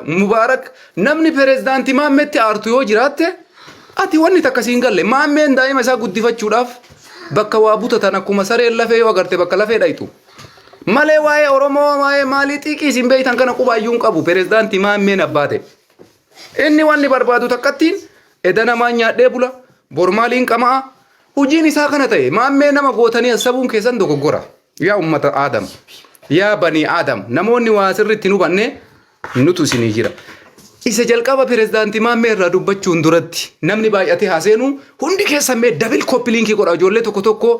Mubaarak namni pirezidaantii Maammeetti aartu yoo jiraatte ati wanni takka siin galle Maammeen daa'ima isaa guddifachuudhaaf bakka waa butatan akkuma sareen lafee yoo agarte bakka lafee dhayitu malee waa'ee Oromoo waa'ee maalii xiiqii siin beeytan kana qubaayyuun qabu pirezidaantii Maammeen abbaate inni wanni barbaadu takkattiin eda namaa nyaadhee bula bormaaliin qamaa hojiin isaa kana ta'e Maammee nama gootanii hasabuun keessan dogoggora yaa ummata Aadam yaa banii Aadam namoonni waa sirriitti nu banne nutu isinii jira isa jalqaba pirezidaantii Maammee irraa dubbachuun duratti namni baay'atee haaseenu hundi keessan mee dabil koppii liinkii godha ijoollee tokko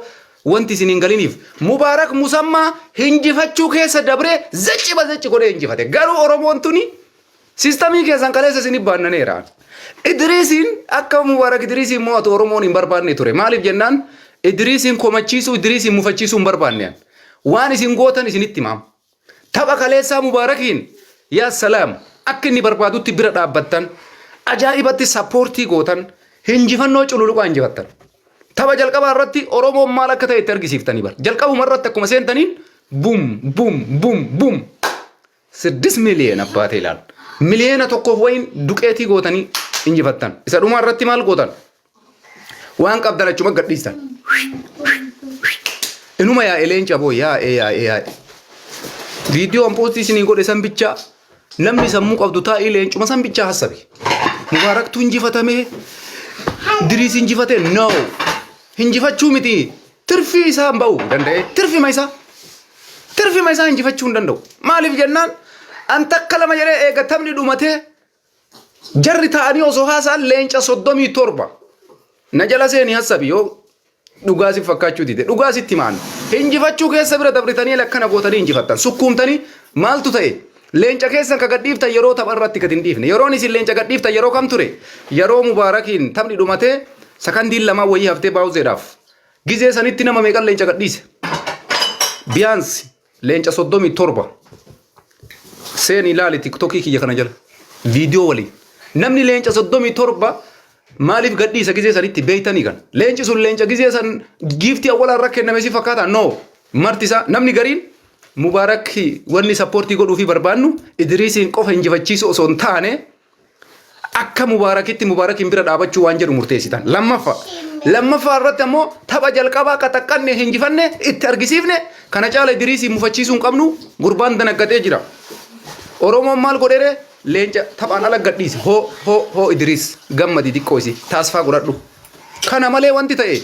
wanti isin hin galiniif Mubaarak Musammaa hinjifachuu keessa dabree zacci godhee hinjifate garuu Oromoon tuni sistamii keessan kaleessa isin baannaneera Idriisiin akka Mubaarak Idriisiin mo'atu Oromoon hin barbaanne ture maaliif jennaan Idriisiin komachiisuu Idriisiin mufachiisuu hin barbaanne waan isin gootan isinitti himaam tapha kaleessaa Mubaarakiin yaa salaam akka inni barbaadutti bira dhaabbattan ajaa'ibatti sappoortii gootan hinjifannoo cululuqaa injifattan tapha jalqabaa irratti Oromoon maal akka ta'e itti argisiiftanii bar jalqabuma irratti akkuma seentaniin bum 6 miliyoona abbaatee ilaal miliyoona tokkoof wayin duqeetii gootanii injifattan isa dhumaa irratti maal gootan waan qabdan achuma gadhiistan inuma yaa eleenca boo yaa video an posti isinii godhe san bichaa namni sammuu qabdu taa'ii leencuma san bichaa hasabe Mubaaraktu hinjifatame Idriis hinjifate no hinjifachuu miti tirfii isaa ba'u danda'e tirfima isaa hinjifachuu hin danda'u maaliif jennaan an takka lama jedhee eegatamni dhumatee jarri ta'anii osoo haasaan leenca 37 na jala seenii hasabi yoo dhugaasi fakkaachuu dide dhugaasitti maan hinjifachuu keessa bira dabritanii lakkana gootanii hinjifattan sukkuumtanii maaltu ta'e leenca keessan ka gadhiiftan yeroo tapha irratti gad hin dhiifne yeroon isin leenca gadhiiftan yeroo kam ture yeroo Mubaarakiin taphni dhumatee sakandiin lamaa wayii haftee baawuzeedhaaf gizee sanitti nama meeqan leenca gadhiise biyaansi leenca 37 seen ilaali tiktokii kiyya kana jala viidiyoo waliin namni leenca 37 maaliif gadhiisa gizee sanitti beeytanii kan leenci sun leenca gizee san giiftii awwalaan rakkenname si fakkaata no martisa namni gariin Mubaarak wanni sappoortii godhuu fi barbaannu Idriisiin qofa injifachiisu osoo hin taane akka Mubaarakiin bira dhaabachuu waan jedhu murteessitan lammaffaa irratti ammoo tapha jalqabaa qaxaqqanne hinjifanne itti argisiifne kana caala Idriisiin mufachiisuu hin qabnu gurbaan danaggatee jira Oromoon maal godheere leenca taphaan ala gadhiise hoo Idriis gammadi xiqqoo isi taasfaa godhadhu kana malee wanti ta'e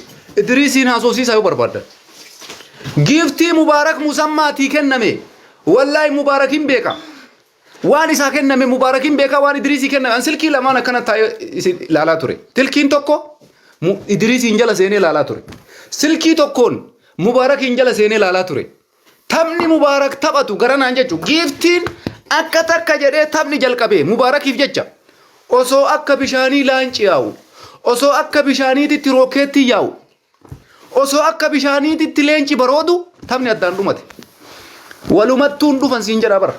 Idriisiin haasofsiisaa yoo barbaaddan giftii Mubaarak Musammaatii kenname wallahi Mubaarakiin beeka waan isaa kenname Mubaarakiin beeka waan Idriisii kenname an silkii lamaan akkana taa'ee ilaalaa ture silkiin tokko Idriisiin jala seenee ilaalaa ture silkii tokkoon Mubaarakiin jala seenee ilaalaa ture taphni Mubaarak taphatu garanaan jechuun giftiin akka takka jedhee taphni jalqabee Mubaarakiif jecha osoo akka bishaanii laanci yaa'u osoo akka bishaaniititti rookeetti yaa'u osoo akka bishaaniititti leenci baroodu taphni addaan dhumate walumattuun dhufan siin jedha bara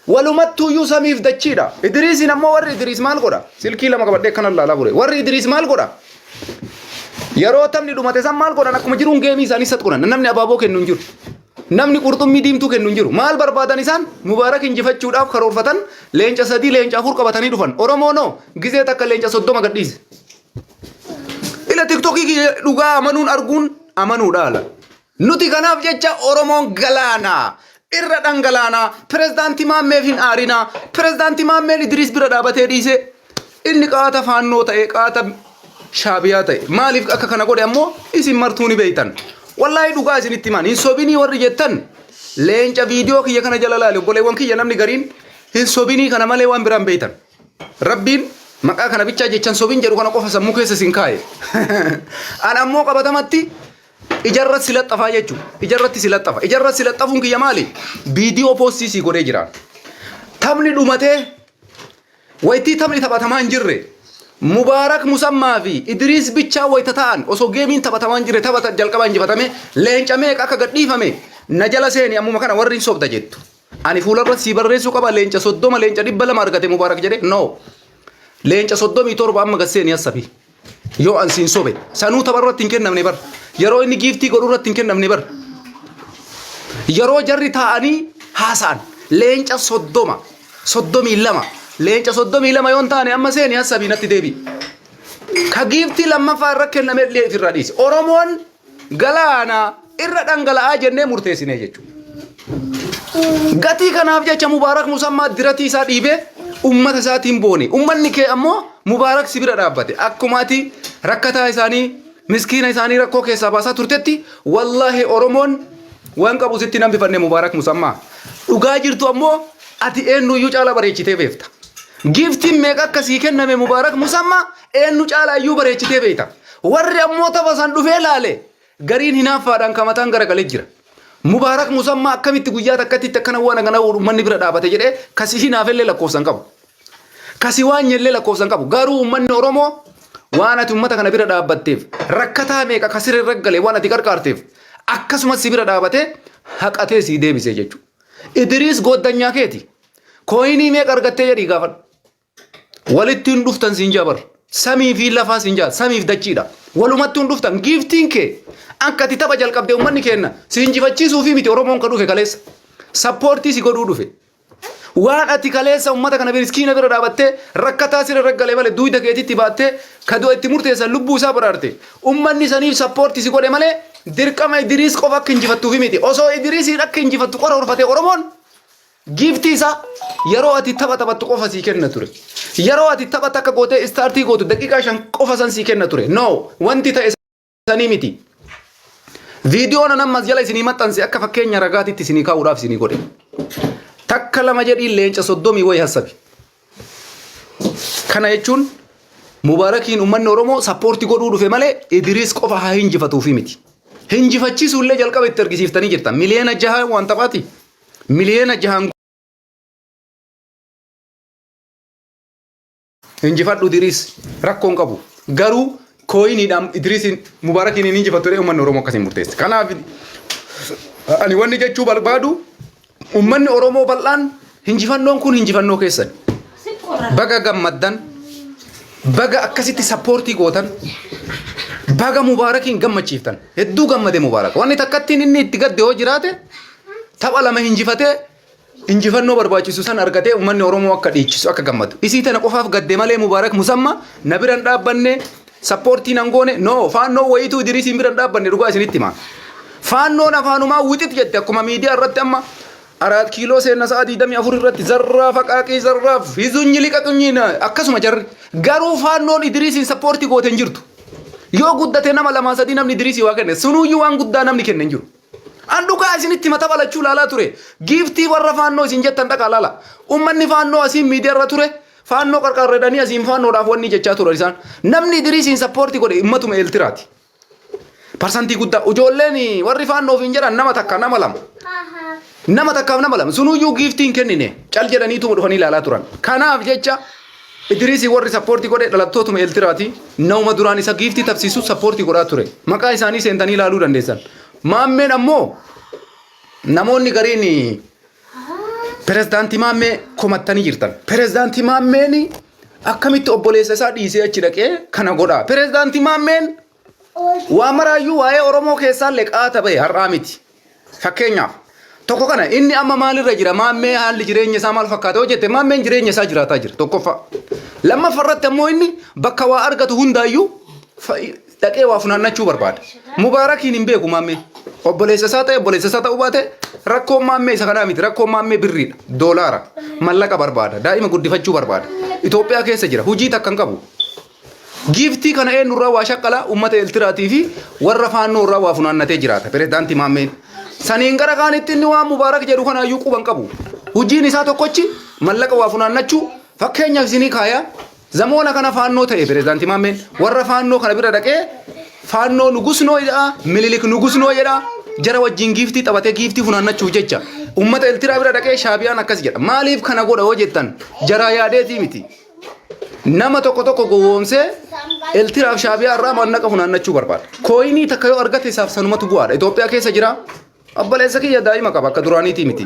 walumattuu iyyuu samiif dachiidha Idriisiin ammoo warri Idriis maal godha silkii lama qabadhee kana laalaa bure warri Idriis maal godha yeroo taphni dhumate san maal godhan akkuma jiruun geemii isaanii sat godhan namni abaaboo kennu hin jiru namni qurxummii diimtuu kennu hin jiru maal barbaadan isaan Mubaarak injifachuudhaaf karoorfatan leenca 3 leenca 4 qabatanii dhufan Oromoo no gizee takka leenca 30 gadhiise tiktokii dhugaa amanuun arguun amanuudha ala nuti kanaaf jecha Oromoon galaanaa irra dhangalaanaa pirezidaantii Maammeef hin aarinaa pirezidaantii Maammeen Idriis bira dhaabatee dhiise inni qaata faannoo ta'e qaata shaabiyaa ta'e maaliif akka kana godhe ammoo isin martuu ni beeytan wallahi dhugaa isinitti himan hin sobinii warri jettan leenca viidiyoo kiyya kana jala laale obboleewwan kiyya namni gariin hin sobinii kana malee waan biraan beeytan rabbiin maqaa kana bichaa jechan sobiin jedhu kana qofa sammuu keessa sin kaa'e an ammoo qabatamatti ijarratti silaxxafaa jechuun ijarratti silaxxafuun kiyya maali viidiyoo poostii godhee jira taphni dhumatee waytii taphni taphatamaa hin jirre Mubaarak Musammaa fi Idriis bichaa wayta ta'an osoo geemiin taphatamaa hin jirre tapha jalqabaa injifatame leenca meeqa akka gadhiifame na jala seeni ammuma kana warri hin sobda jettu ani fuularratti si barreessuu qaba leenca 30 leenca 200 argate Mubaarak jedhe no leenca 37 amma gaseeni hasabi yoo an siin sobe sanuu tapharratti hin kennamne bar yeroo inni giiftii godhurratti hin kennamne bar yeroo jarri taa'anii haasaan leenca soddomii lama leenca soddomii lama yoon taane amma seeni hasabii natti deebi ka giiftii lammaffaa irra kenname illee ofirraa dhiisi oromoon galaana irra dhangala'aa jennee murteessine jechuudha gatii kanaaf jecha mubaarak musammaa diratii isaa dhiibee ummata isaatiin boone ummanni kee ammoo mubaarak si bira dhaabbate akkumaati rakkataa isaanii miskiina isaanii rakkoo keessaa baasaa turtetti wallahi oromoon waan qabu sitti nambifanne mubaarak musammaa dhugaa jirtu ammoo ati eenyuyyuu caala bareechitee beekta giiftiin meeqa akkasii kenname mubaarak musammaa eenyu caala iyyuu bareechitee beekta warri ammoo tapha san dhufee laale gariin hinaaffaadhaan kamataan garagalee jira mubaarak musammaa akkamitti guyyaa takkatti akkana waan agana uummanni bira dhaabate jedhee kasi hinaafellee lakkoofsan qabu kasi waan nyellee lakkoofsan qabu garuu uummanni oromoo waan ati uummata kana bira dhaabbatteef rakkataa meeqa kasirra raggalee waan ati qarqaarteef akkasumas si bira dhaabatee haqatee sii deebisee jechuudha. Idriis goddanyaa keeti kooyinii meeqa argattee jedhii gaafadhu walittiin dhuftan siin jabar samii fi lafaa siin jaal samiif dachiidha walumattiin dhuftan giiftiin kee akka ati tapha jalqabdee uummanni kenna si injifachiisuu fi miti oromoon ka dhufe kaleessa sappoortii si godhuu dhufe waan ati kaleessa uummata kana miskiina bira dhaabattee rakkataa sirra raggalee malee duuda keetitti baattee kadoo itti murteessan lubbuu isaa baraarte uummanni saniif sappoortii si godhe malee dirqama Idriis qofa akka injifattuuf miti osoo Idriisiin akka injifattu qora urfatee oromoon giiftii isaa yeroo ati tapha taphattu qofa sii kenna ture yeroo ati tapha takka gootee istaartii gootu daqiiqaa 5 qofa san sii kenna ture no wanti ta'e sanii miti viidiyoon nammas jala isinii maxxanse akka fakkeenya ragaatitti isinii kaa'uudhaaf isinii godhe takka lama jedhii leenca 30 wayi hasabi kana jechuun mubaarakiin uummanni oromoo sappoortii godhuu dhufe malee Idriis qofa haa injifatuuf miti hinjifachiisuu illee jalqaba itti argisiiftanii jirtan miliyoona 6 waan taphaati miliyoona 6 injifadhu Idriis rakkoon qabu garuu kooyiniidhaan Idriisiin mubaarakiin hin injifattu uummanni oromoo akkasiin murteesse kanaaf ani wanni jechuu barbaadu uummanni oromoo bal'aan hinjifannoon kun hinjifannoo keessan baga gammaddan baga akkasitti sappoortii gootan baga mubaarakiin gammachiiftan hedduu gammade mubaarak wanni takkattiin inni itti gadde hoo jiraate tapha lama hinjifatee injifannoo barbaachisu san argatee uummanni oromoo akka dhiichisu akka gammadu isii tana qofaaf gadde malee mubaarak musamma na biran dhaabbanne sappoortiin angoone no faannoo wayituu Idriisiin biran dhaabbanne dhugaa isinitti himaa faannoon afaanumaa wixit jette akkuma miidiyaa irratti amma 4 kiiloo seenna sa'aatii 24 irratti zarraa faqaaqii zarraaf hizunyi liqaqnyiina akkasuma jarri garuu faannoon Idriisiin sappoortii gooten jirtu yoo guddate nama 2-3 namni Idriisii waa kenne sunuyyuu waan guddaa namni kenne jiru an dhugaa isinitti mata balachuu laalaa ture giiftii warra faannoo isin jettan dhaqa laala ummanni faannoo asiin miidiyaa irra ture faannoo qarqarreedhanii asiin faannoodhaaf wanni jechaa ture isaan namni Idriisiin sappoortii godhe ummatuma eeltiraati parsantii guddaa ijoolleen warri faannoof hin jedhan nama takka nama lama sunuyyuu giiftiin kennine cal jedhaniituma dhufanii ilaalaa turan kanaaf jecha Idriisii warri sappoortii godhe dhalattootuma eeltiraati nauma duraan isa giiftii tabsiisu sappoortii godhaa ture maqaa isaanii seentanii ilaaluu dandeessan maammeen ammoo namoonni gariin pirezidaantii maammee komattanii jirtan pirezidaantii maammeen akkamitti obboleessa isaa dhiisee achi dhaqee kana godhaa pirezidaantii maammeen waa maraayyuu waa'ee oromoo keessaallee qaata bahe har'aa miti fakkeenyaaf tokko kana inni amma maalirra jira maammee haalli jireenya isaa maal fakkaata hojjette maammeen jireenya isaa jiraataa jira tokkoffaa lammaffarratti ammoo inni bakka waa argatu hundaayyuu dhaqee waa funaannachuu barbaada mubaarakiin hin beeku maammee obboleessa isaa ta'uu baate rakkoon maammee isa kanaa miti rakkoon maammee birriidha doolaara mallaqa barbaada daa'ima guddifachuu barbaada Itoophiyaa keessa jira hujii takka hin qabu giiftii kana eenyurraa waa shaqqala uummata eeltiraatii fi warra faannoo irraa waa funaannatee jiraata pirezidaantii maammeen saniin gara kaanitti inni waan mubaarak jedhu kanaayyuu quban qabu hujiin isaa tokkochi mallaqa waa funaannachuu fakkeenyaaf isinii kaayaa zamoona kana faannoo ta'e pirezidaantii maammeen warra faannoo kana bira dhaqee faannoo nugusnoo jedha mililik nugusnoo jedha jara wajjin giiftii taphatee giiftii funaannachuuf jecha uummata eeltiraa bira dhaqee shaabiyaan akkas jedha maaliif kana godha hoo jettan jaraa yaadeetii miti nama tokko gowwoomsee eeltiraaf shaabiyaa irraa mallaqa funaannachuu barbaada kooyinii takka yoo argate isaaf sanumatu bu'aadha Itoophiyaa keessa jira obboleessa kiyya daa'ima qaba akka duraaniitii miti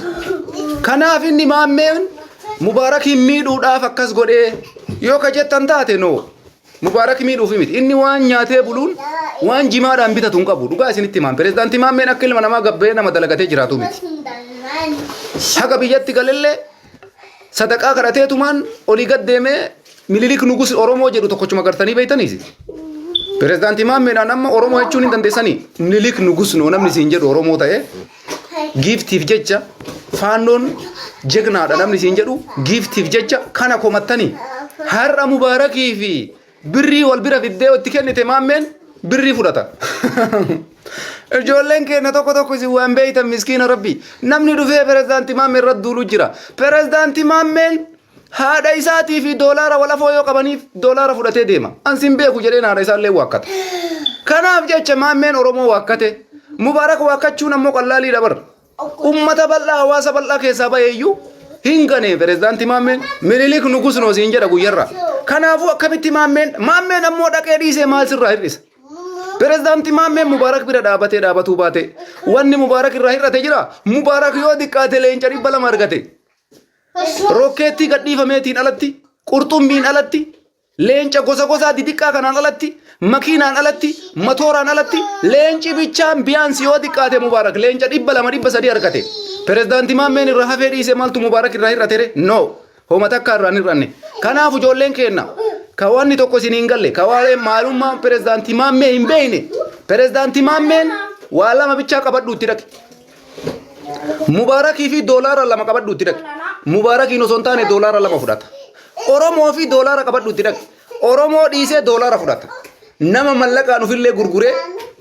kanaaf inni maammeen mubaarakiin miidhuudhaaf akkas godhee yoo ka jettan taate no mubaarak miidhuuf miti inni waan nyaatee buluun waan jimaadhaan bitatu hin qabu dhugaa isinitti himaan pirezidaantii maammeen akka ilma namaa gabbee nama dalagatee jiraatu miti haga biyyatti galillee sadaqaa kadhateetumaan olii gad deemee Minilik nugus Oromoo jedhu tokkochuma gartanii beeytaniisi. Pirezidaantii Maammeedhaan amma Oromoo jechuun hin dandeessanii. Minilik nugus noo namni siin jedhu Oromoo ta'ee giiftiif jecha faannoon jegnaadha namni siin jedhu giiftiif jecha kana komattanii har'a Mubaarakii fi birrii wal bira fiddee itti kennite Maammeen birrii fudhata. Ijoolleen keenya tokko isin waan beeytan miskiina rabbi namni dhufee pirezidaantii Maammee irratti duulu jira. Pirezidaantii Maammeen haadha isaatii fi doolaara walafoo yoo qabaniif doolaara fudhatee deema. Ansin beeku jedheen haadha isaallee waakkata. Kanaaf jecha Maammeen Oromoo waakkate. Mubaarak waakkachuun ammoo qallaalii dabar. Ummata bal'aa hawaasa bal'aa keessaa baheeyyuu hin gane pirezidaantii Maammeen Minilik nugus noo siin jedha guyyarra. Kanaafuu akkamitti Maammeen ammoo dhaqee dhiisee maal sirraa hir'isa? Pirezidaantii Maammeen Mubaarak bira dhaabatuu baate wanni Mubaarak irraa hir'ate jira. Mubaarak yoo xiqqaate leenca 200 argate. Rokkeettii gadhiifameetiin alatti, qurxummiin alatti, leenca gosa xixiqqaa kanaan alatti, makiinaan alatti, matooraan alatti, leenci bichaan biyaansi yoo xiqqaate Mubaarak leenca 200 300 argate. Pirezidaantii Maammeen irraa hafee dhiisee maaltu Mubaarak irraa hir'ate? No. Homa takka irraa hin hir'anne. Kanaaf ijoolleen keenya ka wanni tokko isin hin galle, ka waa'ee maalummaa pirezidaantii Maammee hin beekne. Pirezidaantii Maammeen waa lama bichaa qabadhuutti dhaqe. Mubaarakii fi doolaara 2 qabadhuutti dhaqe. Mubaarakiin osoo hin taane doolaara 2 fudhata. Oromoo fi doolaara qabadhuutti dhaqe. Oromoo dhiisee doolaara fudhata. Nama mallaqaan ofillee gurguree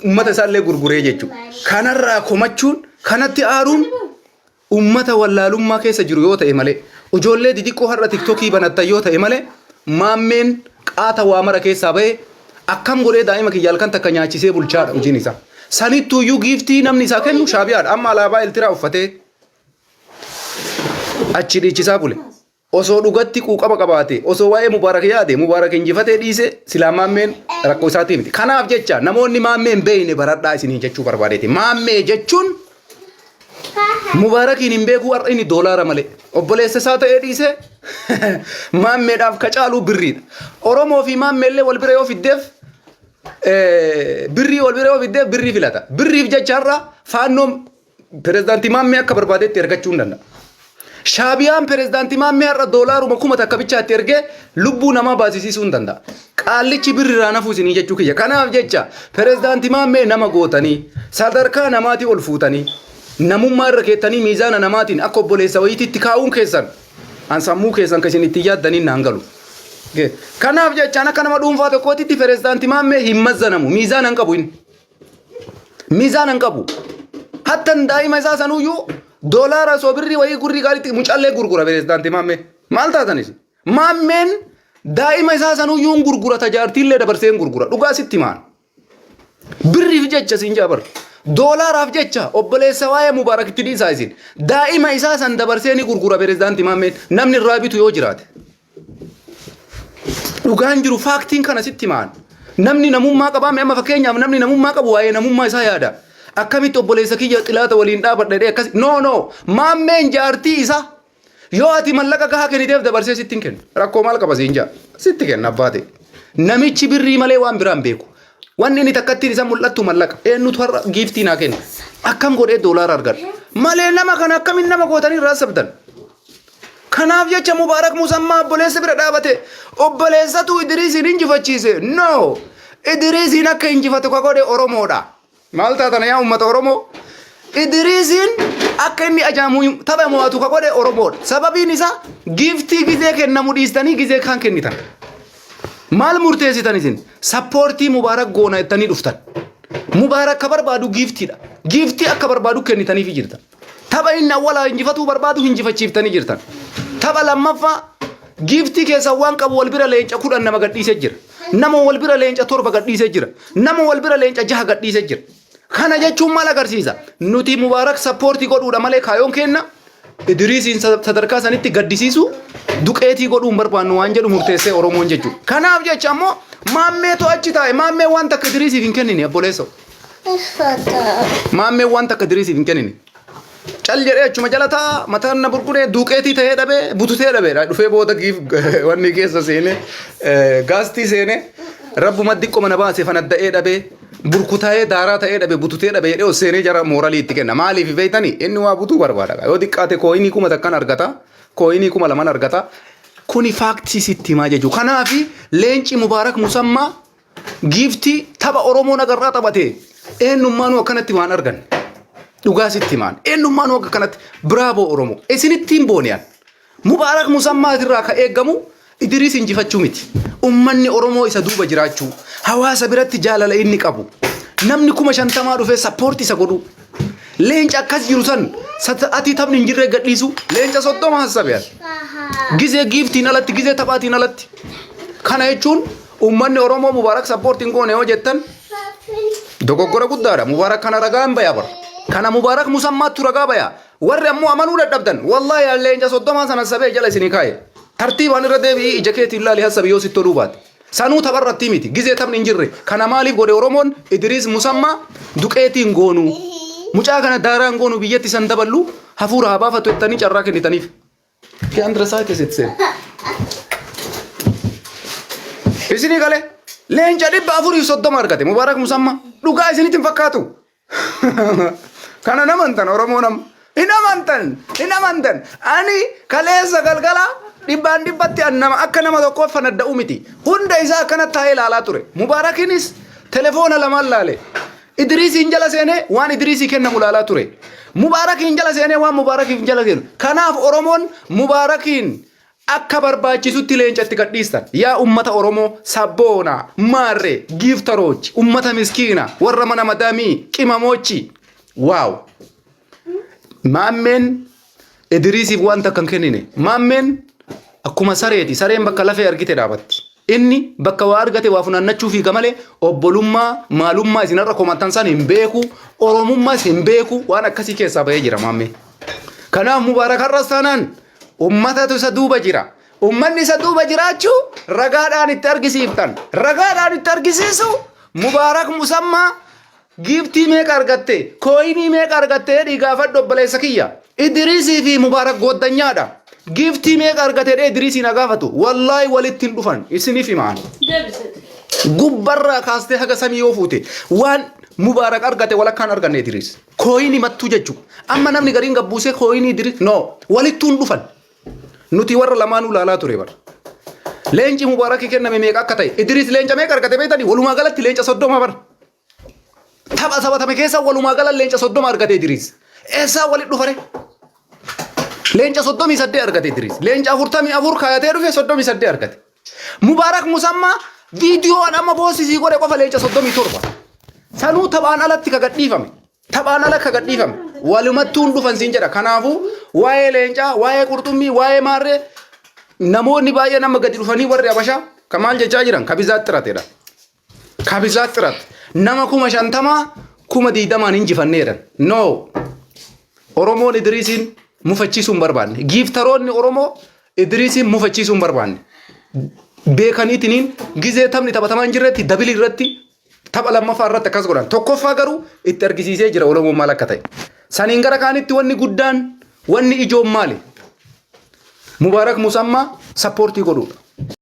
ummata isaallee gurguree jechuudha. Kanarraa komachuun kanatti aaruun ummata wallaalummaa keessa jiru yoo ta'e malee ijoollee xixiqqoo har'a tiktokii banattan yoo ta'e malee Maammeen qaata waa mara keessaa bahee akkam godhee daa'ima kiyya halkan takka nyaachisee bulchaadha hojiin isaa. Sanittuuyyuu giiftii namni isaa kennu Shaabiyaadha. Amma alaabaa Eertiraa uffatee achi dhiichisaa bule. Osoo dhugatti quuqama qabaate osoo waa'ee Mubaarak yaade Mubaarak injifatee dhiise silaa Maammeen rakkoo isaatii miti. Kanaaf jecha namoonni Maammeen beeyne baradhaa isinii jechuu barbaadeeti. Maammee jechuun Mubaarakiin hin beekuu har'a inni doolaara malee. Obboleessa isaa ta'ee dhiise Maammeedhaaf ka caaluu birriidha. Oromoo fi Maammeellee wal bira yoo fiddeef birrii filata. Birriif jecha har'a faannoon pirezidaantii Maammee akka barbaadetti ergachuu hin danda'a. Shaabiyaan pirezidaantii Maammee har'a doolaaruma 1000 akka bichaatti ergee lubbuu namaa baasisiisuu hin danda'a. Qaallichi birriirraa nafuu isinii jechuu kiyya. Kanaaf jecha pirezidaantii Maammee nama gootanii sadarkaa namaatii ol fuutanii namummaa irra keettanii miizaana namaatiin akka obboleessa wayiititti kaa'uun keessan ansammuu keessan kan isin itti yaaddanii naan galu. Kanaaf jechaan akka nama dhuunfaa tokkootitti pirezidaantii Maammee hin mazzanamu. Miizaana hin qabu inni. Miizaana hin qabu. Hattan daa'ima isaa sanuyyuu doolaara soobirrii wayii gurrii gaariitti mucaallee gurgura pirezidaantii Maammee. Maal taatanis? Maammeen daa'ima isaa sanuyyuu gurgura tajaajillee dabarsee gurgura. Dhugaa sitti maan. Birriif jecha siin jaabar. Doolaaraaf jecha obboleessa waa'ee Mubaarakitti dhiisaa isin. Daa'ima isaa san dabarsee ni gurgura pirezidaantii Maammeen. Namni irraa bitu yoo jiraate. Dhugaan jiru faaktiin kana sitti maan. Namni namummaa qabaame amma fakkeenyaaf namni namummaa qabu waa'ee namummaa isaa yaada. Akkamitti obboleessa kiyya xilaata waliin dhaabadhee akkas no Maammeen jaartii isaa yoo ati mallaqa gahaa kenniteef dabarsee sitti hin kennu. Rakkoo maal qaba siin jaa? Sitti kenna abbaate. Namichi birrii malee waan biraan beeku. Wanni inni takkattiin isa mul'attu mallaqa. Eenyutu har'a giiftii naa kenna. Akkam godhee doolaara argadha. Malee nama kana akkamiin nama gootanii irraa sabdan. Kanaaf jecha Mubaarak Musammaa obboleessa bira dhaabate obboleessatu Idriisiin injifachiise. No! Idriisiin akka injifatu ka godhe Oromoodha. Maal taatana yaa uummata Oromoo? Idriisiin akka inni ajaamu tapha mo'atu ka godhe Oromoodha. Sababiin isaa giiftii gizee kennamu dhiistanii gizee kan kennitan. Maal murteessitan isin? Sappoortii Mubaarak goona jettanii dhuftan. Mubaarak ka barbaadu giiftiidha. Giiftii akka barbaadu kennitaniif jirtan. Tapha inni awwala injifatuu barbaadu injifachiiftanii jirtan. Tapha lammaffaa giiftii keessa waan qabu wal bira leenca 10 nama gadhiisee jira. Nama wal bira leenca 7 gadhiisee jira. Nama wal bira leenca 6 gadhiisee jira. Kana jechuun maal agarsiisa? Nuti Mubaarak sappoortii godhuudha malee kaayoon kenna. Idriisiin sadarkaa sanitti gaddisiisu duqeetii godhuun barbaannu waan jedhu murteessee Oromoon jechuudha. Kanaaf jecha ammoo Maammeetu achi taa'e. Maammee waan takka Idriisiif hin kennine obboleessa. Maammee waan takka Idriisiif hin kennine. Cal jedhee achuma jala taa'a mataan na burguree duqeetii ta'ee dhabee bututee dhabee dhufee booda giif wanni keessa seenee gaastii seenee Rabbu maddi qoma na baase fanadda'ee dhabee burkutaa'ee daaraa ta'ee dhabe bututee dhabe jedhee seenee jara mooralii itti kenna. Maaliif beektanii inni waa butuu barbaada. Yoo xiqqaate kooyinii kuma takkan argata. Kooyinii kuma laman argata. Kuni faaktii sitti himaa jechuudha. Kanaaf leenci Mubaarak Musammaa giiftii tapha Oromoo nagarraa taphate eenyummaanuu akkanatti waan argan. Dhugaa sitti himaan eenyummaanuu akka kanatti biraaboo Oromoo isinittiin booniyaan. Mubaarak Musammaa irraa ka eeggamu Idriis injifachuu miti. Ummanni Oromoo isa duuba jiraachuu. Hawaasa biratti jaalala inni qabu. Namni 50 dhufee sappoortii isa godhu. Leenca akkas jiru san ati taphni hin jirre gadhiisu. Leenca 30 hasabean. Gizee giiftiin alatti gizee taphaatiin alatti. Kana jechuun ummanni Oromoo Mubaarak sappoortiin goone yoo jettan dogoggora guddaadha. Mubaarak kana ragaan bayaa bara. Kana Mubaarak Musammaatu ragaa bayaa. Warri ammoo amanuu dadhabdan. Wallahi leenca 30 sana sabee jala isinii kaa'e. Tartiibaan irra deebi'ii ija keetiin ilaali hasabii yoo sitti duubaate. Sanuu tapharratti miti gizee taphni hin jirre. Kana maaliif godhe Oromoon Idriis Musammaa duqeetiin goonu. Mucaa kana daaraan goonu biyyatti san daballu hafuura haa baafatu jettanii carraa kennitaniif. Keandra saayite sitse. Isinii galee leenca 430 argate Mubaarak Musammaa dhugaa isinitti hin fakkaatu. Kana namantan Oromoo nam. Hin amantan. Ani kaleessa galgala dhibbatti annama akka nama tokko fanadda'u miti. Hunda isaa akkana taa'ee ilaalaa ture. Mubaarakinis telefoona lamaan laale. Idriisiin jala seenee waan Idriisii kennamu ilaalaa ture. Mubaarakiin jala seenee waan Mubaarakiin jala seenu. Kanaaf Oromoon Mubaarakiin akka barbaachisutti leencatti gadhiistan. Yaa ummata Oromoo sabboona, maarree, giiftaroochi, ummata miskiina, warra mana madaamii, qimamoochi. Waaw. Maammeen Idriisiif wanta kan kennine. Maammeen akkuma sareeti. Sareen bakka lafee argite dhaabatti. Inni bakka waa argate waa funaannachuu fi gamale obbolummaa maalummaa isinarra komantan san hin beeku Oromummaas hin beeku waan akkasii keessaa bahee jira maammee. Kanaaf Mubaarak har'as taanaan ummatatu isa duuba jira. Ummanni isa duuba jiraachuu ragaadhaan itti argisiiftan. Ragaadhaan itti argisiisu Mubaarak Musammaa giiftii meeqa argatte kooyinii meeqa argatte dhiigaafadhu obboleessa kiyya. Idriisii fi Mubaarak gooddanyaadha. Giftii meeqa argatee Idriisiin agaafatu wallahi walitti hin dhufan isiniif himaan. Gubbarraa kaastee haga samii yoo fuute waan Mubaarak argate walakkaan arganne Idriis. Kooyinii mattuu jechuudha. Amma namni gariin gabbuusee kooyinii Idriis no walitti hin dhufan. Nuti warra lamaanuu laalaa ture bara. Leenci Mubaarak kenname meeqa akka ta'e Idriis leenca meeqa argate beektanii walumaa galatti leenca 30 bara. Tapha taphatame keessa walumaa gala leenca 30 argate Idriis. Eessaa walitti dhufare? Leenca 38 argate Idriis. Leenca 44 kaayatee dhufe 38 argate. Mubaarak Musammaa viidiyoon amma boosisii godhe qofa leenca 37. Sanuu taphaan alatti kagadhiifame. Taphaan ala kagadhiifame. Walumattuun dhufan siin jedha. Kanaafuu waa'ee leencaa, waa'ee qurxummii, waa'ee maarree namoonni baay'ee nama gadi dhufanii warri Habashaa kamaal jechaa jiran kabizaatti xirateedha. Kabizaatti xirate. Nama 50 20 injifanneedhan. No. Oromoon Idriisiin mufachiisuun barbaanne. Giiftaroonni Oromoo Idriisiin mufachiisuun barbaanne. Beekaniitiniin gizee taphni taphatamaa hin jirretti dabili irratti tapha lammaffaa irratti akkas godhan. Tokkoffaa garuu itti argisiisee jira Oromoon maal akka ta'e. Saniin gara kaanitti wanni guddaan wanni ijoon maali? Mubaarak Musammaa sappoortii godhuudha.